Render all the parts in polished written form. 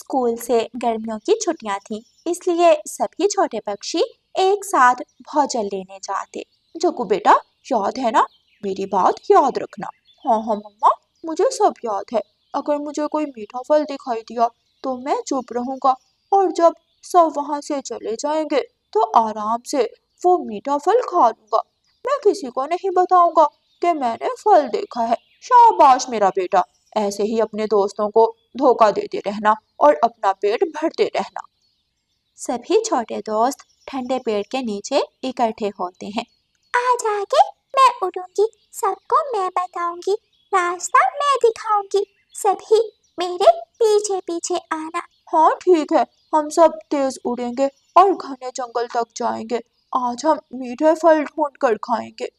School से गर्मियों की छुट्टियां थी, इसलिए सभी छोटे पक्षी एक साथ भोजन लेने जाते। जग्गू बेटा, याद है ना? मेरी बात याद रखना। हाँ हाँ मम्मा, मुझे सब याद है। अगर मुझे कोई मीठा फल दिखाई दिया तो मैं चुप रहूंगा, और जब सब वहां से चले जाएंगे तो आराम से वो मीठा फल खा लूंगा। मैं किसी को नहीं बताऊंगा कि मैंने फल देखा है। शाबाश मेरा बेटा, ऐसे ही अपने दोस्तों को धोखा देते रहना और अपना पेट भरते रहना। सभी छोटे दोस्त ठंडे पेड़ के नीचे इकट्ठे होते हैं। आज आगे मैं उड़ूंगी, सबको मैं बताऊंगी, रास्ता मैं दिखाऊंगी, सभी मेरे पीछे पीछे आना। हाँ ठीक है, हम सब तेज उड़ेंगे और घने जंगल तक जाएंगे। आज हम मीठे फल ढूंढ कर खाएंगे।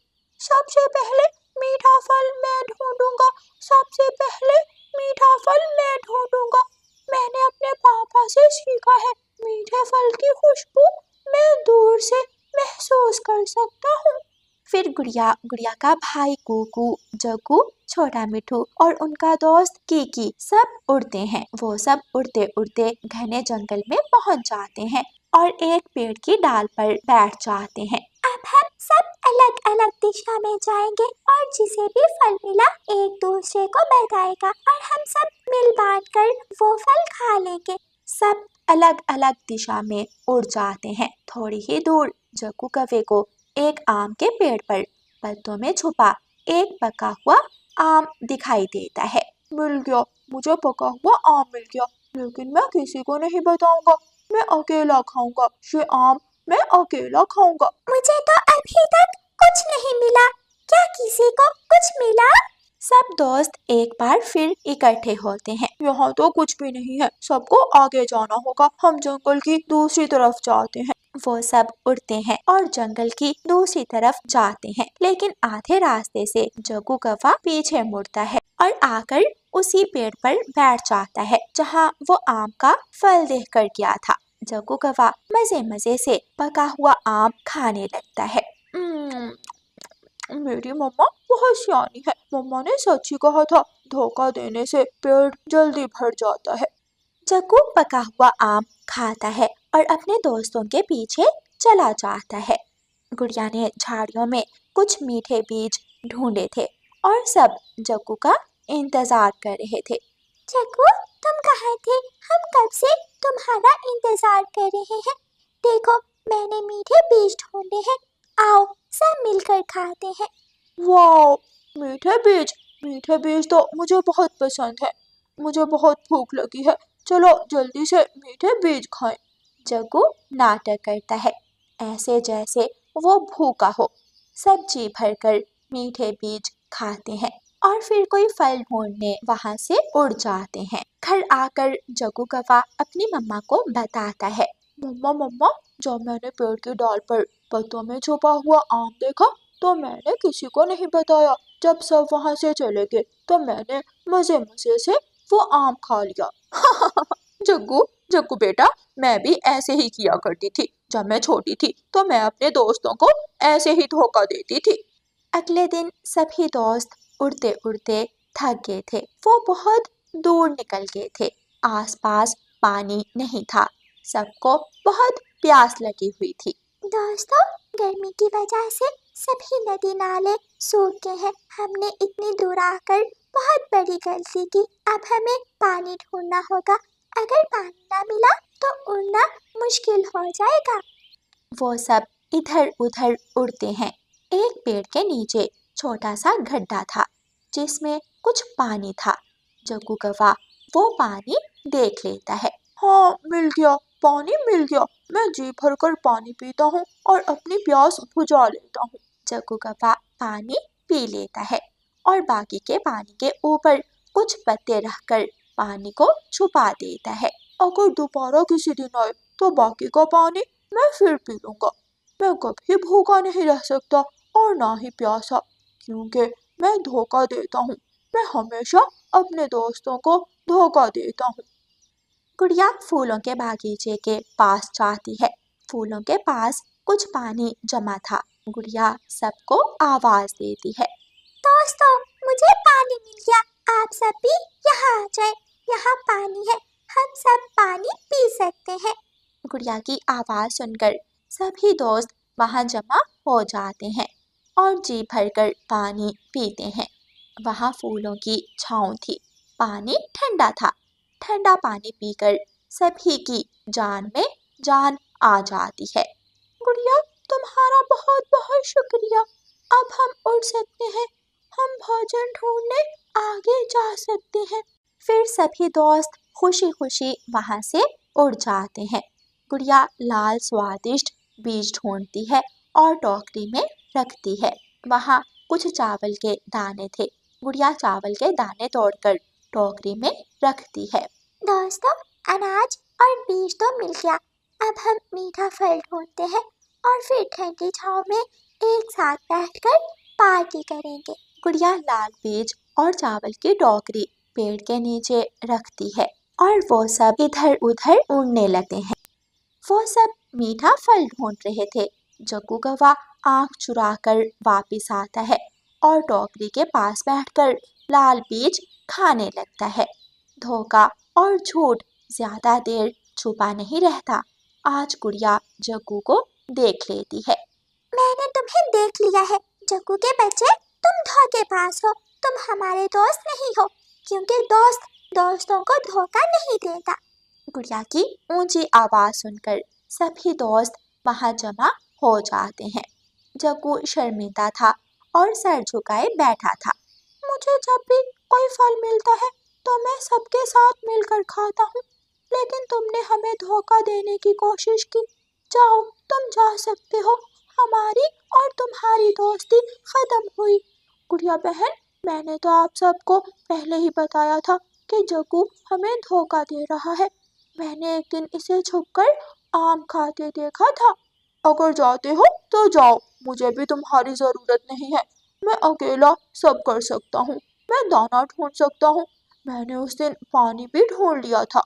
सबसे पहले मीठा फल मैं ढूंढूंगा, सबसे पहले मीठा फल मैं ढूंढूंगा। मैंने अपने पापा से सीखा है, मीठे फल की खुशबू मैं दूर से महसूस कर सकता हूँ। फिर गुड़िया, गुड़िया का भाई कुकू, जग्गू, छोटा मिठू और उनका दोस्त कीकी सब उड़ते हैं। वो सब उड़ते उड़ते घने जंगल में पहुंच जाते हैं और एक पेड़ की डाल पर बैठ जाते हैं। अब हम सब अलग अलग दिशा में जाएंगे और जिसे भी फल मिला एक दूसरे को बताएगा और हम सब मिल बांट कर वो फल खा लेंगे। सब अलग अलग दिशा में उड़ जाते हैं। थोड़ी ही दूर जग्गू कौवे को एक आम के पेड़ पर पत्तों में छुपा एक पका हुआ आम दिखाई देता है। मिल गया, मुझे पका हुआ आम मिल गया, लेकिन मैं किसी को नहीं बताऊंगा। मैं अकेला खाऊंगा ये आम, मैं अकेला खाऊंगा। मुझे तो अभी तक कुछ नहीं मिला, क्या किसी को कुछ मिला? सब दोस्त एक बार फिर इकट्ठे होते हैं। यहाँ तो कुछ भी नहीं है, सबको आगे जाना होगा, हम जंगल की दूसरी तरफ जाते हैं। वो सब उड़ते हैं और जंगल की दूसरी तरफ जाते हैं, लेकिन आधे रास्ते से जग्गू कौवा पीछे मुड़ता है और आकर उसी पेड़ पर बैठ जाता है जहाँ वो आम का फल देखकर गया था। जग्गू कौवा मजे मजे से पका हुआ आम खाने लगता है। मेरी मम्मा बहुत सियानी है, मम्मा ने सच ही कहा था, धोखा देने से पेट जल्दी भर जाता है। जग्गू पका हुआ आम खाता है और अपने दोस्तों के पीछे चला जाता है। गुड़िया ने झाड़ियों में कुछ मीठे बीज ढूंढे थे और सब जग्गू का इंतजार कर रहे थे। जग्गू, तुम कहाँ थे? हम कब से तुम्हारा इंतजार कर रहे हैं। देखो, मैंने मीठे बीज ढूंढे हैं, आओ सब मिलकर खाते हैं। वाह, मीठे बीज तो मुझे बहुत पसंद है। मुझे बहुत भूख लगी है, चलो जल्दी से मीठे बीज खाएं। जग्गू नाटक करता है, ऐसे जैसे वो भूखा हो। सब जी भरकर मीठे बीज खाते हैं और फिर कोई फल ढूंढने वहां से उड़ जाते हैं। घर आकर जग्गू कौवा अपनी मम्मा को बताता है। मम्मा मम्मा, जब मैंने पेड़ की डाल पर पत्तों में छुपा हुआ आम देखा तो मैंने किसी को नहीं बताया। जब सब वहां से चले गए तो मैंने मजे मजे से वो आम खा लिया। जग्गू, जग्गू बेटा, मैं भी ऐसे ही किया करती थी। जब मैं छोटी थी तो मैं अपने दोस्तों को ऐसे ही धोखा देती थी। अगले दिन सभी दोस्त उड़ते उड़ते थक गए थे। वो बहुत दूर निकल गए थे, आसपास पानी नहीं था, सबको बहुत प्यास लगी हुई थी। दोस्तों, गर्मी की वजह से सभी नदी नाले सूख गए हैं। हमने इतनी दूर आकर बहुत बड़ी गलती की, अब हमें पानी ढूंढना होगा। अगर पानी ना मिला तो उड़ना मुश्किल हो जाएगा। वो सब इधर उधर उड़ते हैं। एक पेड़ के नीचे छोटा सा गड्ढा था जिसमें कुछ पानी था। जग्गू कौवा वो पानी देख लेता है। हाँ, मिल गया, पानी मिल गया। मैं जी भरकर पानी पीता हूँ और अपनी प्यास बुझा लेता हूँ। जग्गू कौवा पानी पी लेता है और बाकी के पानी के ऊपर कुछ पत्ते रखकर पानी को छुपा देता है। अगर दोबारा किसी दिन आए तो बाकी का पानी मैं फिर पी लूंगा। मैं कभी भूखा नहीं रह सकता और ना ही प्यासा, क्योंकि मैं धोखा देता हूँ। मैं हमेशा अपने दोस्तों को धोखा देता हूँ। गुड़िया फूलों के बागीचे के पास जाती है। फूलों के पास कुछ पानी जमा था। गुड़िया सबको आवाज देती है। दोस्तों, मुझे पानी मिल गया, आप सब भी यहाँ आ जाए, यहाँ पानी है, हम सब पानी पी सकते हैं। गुड़िया की आवाज़ सुनकर सभी दोस्त वहाँ जमा हो जाते हैं और जी भरकर पानी पीते हैं। वहाँ फूलों की छाँव थी, पानी ठंडा था। ठंडा पानी पीकर सभी की जान में जान आ जाती है। गुड़िया, तुम्हारा बहुत बहुत शुक्रिया। अब हम उड़ सकते हैं, हम भोजन ढूंढने आगे जा सकते हैं। फिर सभी दोस्त खुशी खुशी वहाँ से उड़ जाते हैं। गुड़िया लाल स्वादिष्ट बीज ढूंढती है और टोकरी में रखती है। वहाँ कुछ चावल के दाने थे। गुड़िया चावल के दाने तोड़कर टोकरी में रखती है। दोस्तों, अनाज और बीज तो मिल गया। अब हम मीठा फल ढूंढते हैं और फिर ठंडी छांव में एक साथ बैठकर पार्टी करेंगे। गुड़िया लाल बीज और चावल की टोकरी पेड़ के नीचे रखती है और वो सब इधर उधर उड़ने लगते हैं। वो सब मीठा फल ढूंढ रहे थे। जग्गू कौवा आंख चुराकर वापस आता है और टोकरी के पास बैठकर लाल बीज खाने लगता है। धोखा और झूठ ज्यादा देर छुपा नहीं रहता। आज गुड़िया जग्गू को देख लेती है। मैंने तुम्हें देख लिया है जग्गू के बच्चे, तुम धोखेबाज हो। तुम हमारे दोस्त नहीं हो, क्योंकि दोस्त दोस्तों को धोखा नहीं देता। गुड़िया की ऊंची आवाज सुनकर सभी दोस्त वहां जमा हो जाते हैं। जग्गू शर्मिंदा था और सर झुकाए बैठा था। मुझे जब भी कोई फल मिलता है तो मैं सबके साथ मिलकर खाता हूँ, लेकिन तुमने हमें धोखा देने की कोशिश की। जाओ, तुम जा सकते हो। हमारी और तुम्हारी दोस्ती खत्म हुई। गुड़िया बहन, मैंने तो आप सबको पहले ही बताया था कि जग्गू हमें धोखा दे रहा है। मैंने एक दिन इसे छुपकर आम खाते देखा था। अगर जाते हो तो जाओ, मुझे भी तुम्हारी जरूरत नहीं है। मैं अकेला सब कर सकता हूँ। मैं दाना ढूंढ सकता हूँ। मैंने उस दिन पानी भी ढूंढ लिया था।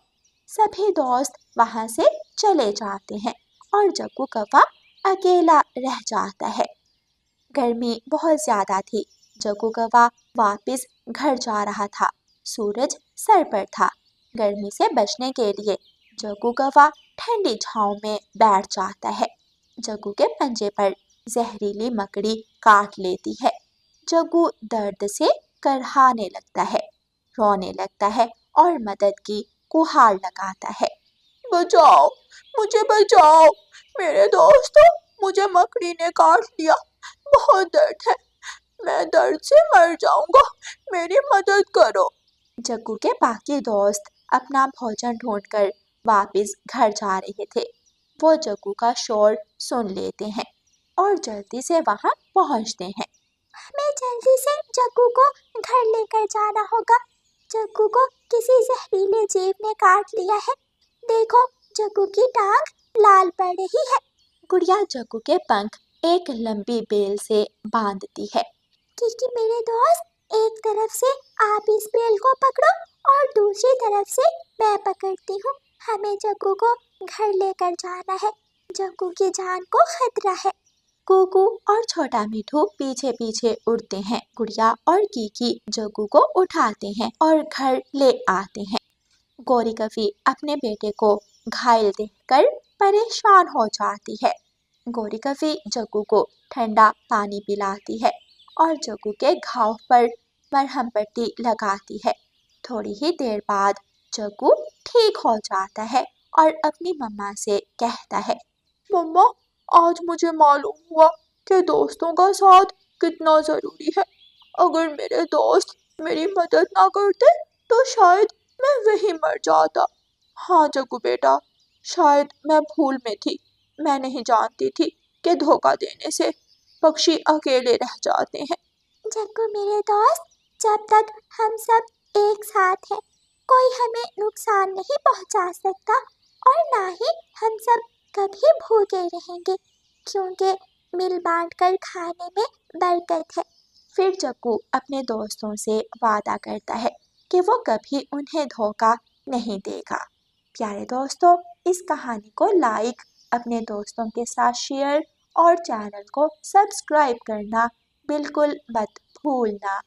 सभी दोस्त वहां से चले जाते हैं और जग्गू कौवा अकेला रह जाता है। गर्मी बहुत ज्यादा थी। जग्गू कौवा वापस घर जा रहा था। सूरज सर पर था। गर्मी से बचने के लिए जग्गू कौवा ठंडी छांव में बैठ जाता है। जग्गू के पंजे पर जहरीली मकड़ी काट लेती है। जग्गू दर्द से करहाने लगता है, रोने लगता है और मदद की गुहार लगाता है। बचाओ, मुझे बचाओ, मेरे दोस्तों, मुझे मकड़ी ने काट लिया। बहुत दर्द है, मैं दर्द से मर जाऊंगा, मेरी मदद करो। जग्गू के बाकी दोस्त अपना भोजन ढूंढकर वापस घर जा रहे थे। वो जग्गू का शोर सुन लेते हैं और जल्दी से वहां पहुंचते हैं। हमें जल्दी से जग्गू को घर लेकर जाना होगा। जग्गू को किसी जहरीले जीव ने काट लिया है। देखो, जग्गू की टांग लाल पड़ रही है। गुड़िया जग्गू के पंख एक लंबी बेल से बांधती है। क्योंकि मेरे दोस्त, एक तरफ से आप इस बेल को पकड़ो और दूसरी तरफ से मैं पकड़ती हूँ। हमें जग्गू को घर लेकर जाना है। जग्गू की जान को खतरा है। कुकू और छोटा मिठू पीछे पीछे उड़ते हैं। गुड़िया और कीकी जग्गू को उठाते हैं और घर ले आते हैं। गौरी कफी अपने बेटे को घायल देखकर परेशान हो जाती है। गौरी कफी जग्गू को ठंडा पानी पिलाती है और जग्गू के घाव पर मरहम पट्टी लगाती है। थोड़ी ही देर बाद जग्गू ठीक हो जाता है और अपनी मम्मा से कहता है, मम्मा, आज मुझे मालूम हुआ कि दोस्तों का साथ कितना जरूरी है। अगर मेरे दोस्त मेरी मदद ना करते तो शायद मैं वहीं मर जाता। हाँ जग्गू बेटा, शायद मैं भूल में थी। मैं नहीं जानती थी कि धोखा देने से पक्षी अकेले रह जाते हैं। जग्गू मेरे दोस्त, जब तक हम सब एक साथ हैं, कोई हमें नुकसान नहीं पहुंचा सकता और ना ही हम सब कभी भूखे रहेंगे, क्योंकि मिल बांट कर खाने में बरकत है। फिर जग्गू अपने दोस्तों से वादा करता है कि वो कभी उन्हें धोखा नहीं देगा। प्यारे दोस्तों, इस कहानी को लाइक, अपने दोस्तों के साथ शेयर और चैनल को सब्सक्राइब करना बिल्कुल मत भूलना।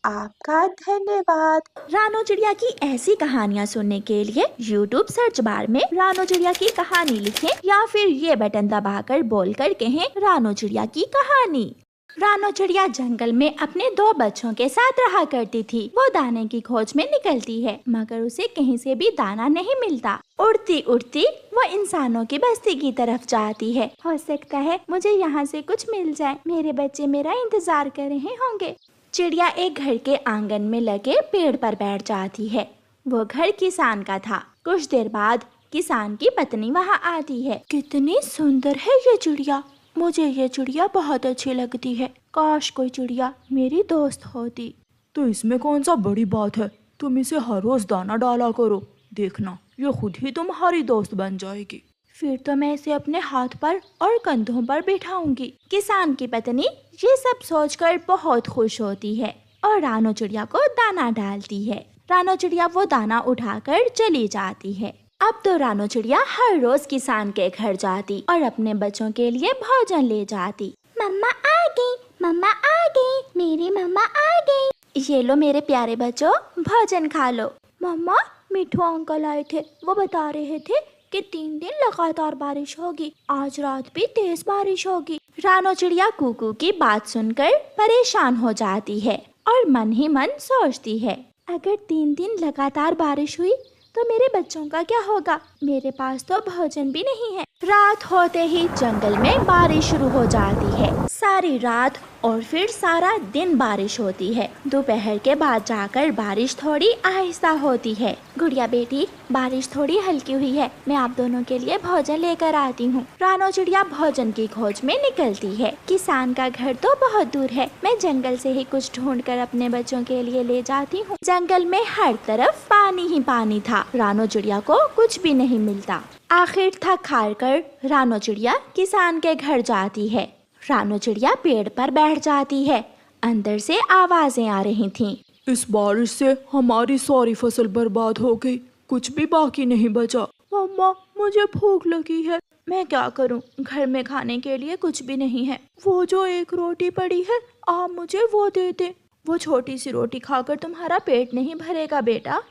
आपका धन्यवाद। रानो चिड़िया की ऐसी कहानियाँ सुनने के लिए YouTube सर्च बार में रानो चिड़िया की कहानी लिखें या फिर ये बटन दबाकर बोलकर कहें रानो चिड़िया की कहानी। रानो चिड़िया जंगल में अपने 2 बच्चों के साथ रहा करती थी। वो दाने की खोज में निकलती है मगर उसे कहीं से भी दाना नहीं मिलता। उड़ती उड़ती वो इंसानों की बस्ती की तरफ जाती है। हो सकता है मुझे यहाँ से कुछ मिल जाए, मेरे बच्चे मेरा इंतजार कर रहे होंगे। चिड़िया एक घर के आंगन में लगे पेड़ पर बैठ जाती है। वो घर किसान का था। कुछ देर बाद किसान की पत्नी वहाँ आती है। कितनी सुंदर है ये चिड़िया, मुझे ये चिड़िया बहुत अच्छी लगती है। काश कोई चिड़िया मेरी दोस्त होती। तो इसमें कौन सा बड़ी बात है, तुम इसे हर रोज दाना डाला करो, देखना ये खुद ही तुम्हारी दोस्त बन जाएगी। फिर तो मैं इसे अपने हाथ पर और कंधों पर बिठाऊंगी। किसान की पत्नी ये सब सोचकर बहुत खुश होती है और रानो चिड़िया को दाना डालती है। रानो चिड़िया वो दाना उठाकर चली जाती है। अब तो रानो चिड़िया हर रोज किसान के घर जाती और अपने बच्चों के लिए भोजन ले जाती। मम्मा आ गई, मम्मा आ गई, मेरी मम्मा आ गई। ये लो मेरे प्यारे बच्चों, भोजन खा लो। मम्मा, मिठू अंकल आए थे, वो बता रहे थे कि 3 दिन लगातार बारिश होगी, आज रात भी तेज बारिश होगी। रानो चिड़िया कुकू की बात सुनकर परेशान हो जाती है और मन ही मन सोचती है, अगर 3 दिन लगातार बारिश हुई तो मेरे बच्चों का क्या होगा? मेरे पास तो भोजन भी नहीं है। रात होते ही जंगल में बारिश शुरू हो जाती है। सारी रात और फिर सारा दिन बारिश होती है। दोपहर के बाद जाकर बारिश थोड़ी आहिस्ता होती है। गुड़िया बेटी, बारिश थोड़ी हल्की हुई है, मैं आप दोनों के लिए भोजन लेकर आती हूँ। रानो चिड़िया भोजन की खोज में निकलती है। किसान का घर तो बहुत दूर है, मैं जंगल से ही कुछ ढूंढकर अपने बच्चों के लिए ले जाती हूँ। जंगल में हर तरफ पानी ही पानी था। रानो चिड़िया को कुछ भी नहीं मिलता। आखिर थक हार कर रानो चिड़िया किसान के घर जाती है। रानो चिड़िया पेड़ पर बैठ जाती है। अंदर से आवाजें आ रही थीं। इस बारिश से हमारी सारी फसल बर्बाद हो गई, कुछ भी बाकी नहीं बचा। मम्मा, मुझे भूख लगी है, मैं क्या करूं? घर में खाने के लिए कुछ भी नहीं है। वो जो एक रोटी पड़ी है, आप मुझे वो दे दे। वो छोटी सी रोटी खाकर तुम्हारा पेट नहीं भरेगा बेटा,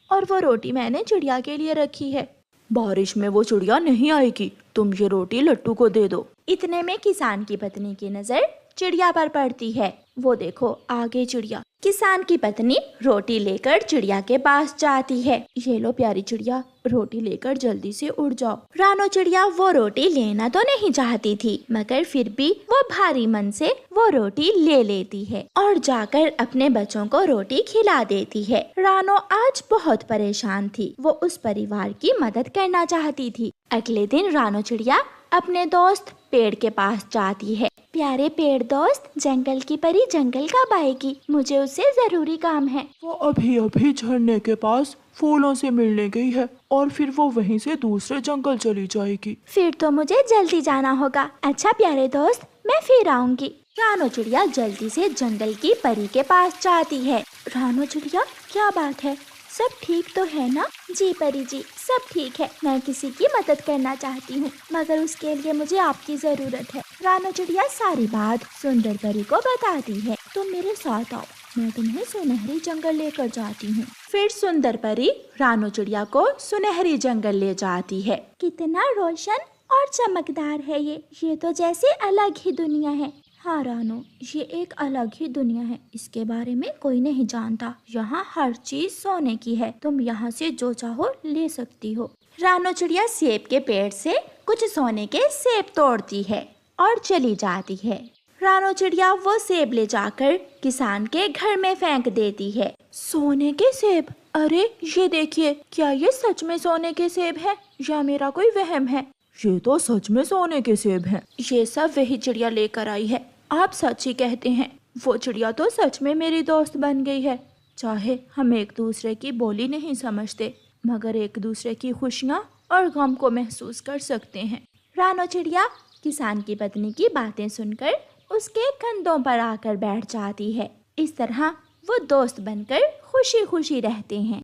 और वो रोटी मैंने चिड़िया के लिए रखी है। बारिश में वो चिड़िया नहीं आएगी, तुम ये रोटी लट्टू को दे दो। इतने में किसान की पत्नी की नजर चिड़िया पर पड़ती है। वो देखो, आगे चिड़िया। किसान की पत्नी रोटी लेकर चिड़िया के पास जाती है। ये लो प्यारी चिड़िया, रोटी लेकर जल्दी से उड़ जाओ। रानो चिड़िया वो रोटी लेना तो नहीं चाहती थी, मगर फिर भी वो भारी मन से वो रोटी ले लेती है और जाकर अपने बच्चों को रोटी खिला देती है। रानो आज बहुत परेशान थी, वो उस परिवार की मदद करना चाहती थी। अगले दिन रानो चिड़िया अपने दोस्त पेड़ के पास जाती है। प्यारे पेड़ दोस्त, जंगल की परी जंगल कब आएगी? मुझे उससे जरूरी काम है। वो अभी अभी झरने के पास फूलों से मिलने गई है और फिर वो वहीं से दूसरे जंगल चली जाएगी। फिर तो मुझे जल्दी जाना होगा। अच्छा प्यारे दोस्त, मैं फिर आऊंगी। रानो चिड़िया जल्दी से जंगल की परी के पास जाती है। रानो चिड़िया, क्या बात है, सब ठीक तो है ना? जी परी जी, सब ठीक है। मैं किसी की मदद करना चाहती हूँ, मगर उसके लिए मुझे आपकी जरूरत है। रानो चिड़िया सारी बात सुंदर परी को बताती है। तुम मेरे साथ आओ, मैं तुम्हें सुनहरी जंगल लेकर जाती हूँ। फिर सुंदर परी रानो चिड़िया को सुनहरी जंगल ले जाती है। कितना रोशन और चमकदार है ये तो जैसे अलग ही दुनिया है। हाँ रानो, ये एक अलग ही दुनिया है, इसके बारे में कोई नहीं जानता। यहाँ हर चीज सोने की है, तुम यहाँ से जो चाहो ले सकती हो। रानो चिड़िया सेब के पेड़ से कुछ सोने के सेब तोड़ती है और चली जाती है। रानो चिड़िया वो सेब ले जाकर किसान के घर में फेंक देती है। सोने के सेब? अरे ये देखिए, क्या ये सच में सोने के सेब है या मेरा कोई वहम है? ये तो सच में सोने के सेब हैं। ये सब वही चिड़िया लेकर आई है। आप सच ही कहते हैं, वो चिड़िया तो सच में मेरी दोस्त बन गई है। चाहे हम एक दूसरे की बोली नहीं समझते, मगर एक दूसरे की खुशियाँ और गम को महसूस कर सकते हैं। रानो चिड़िया किसान की पत्नी की बातें सुनकर उसके कंधों पर आकर बैठ जाती है। इस तरह वो दोस्त बनकर खुशी खुशी रहते हैं।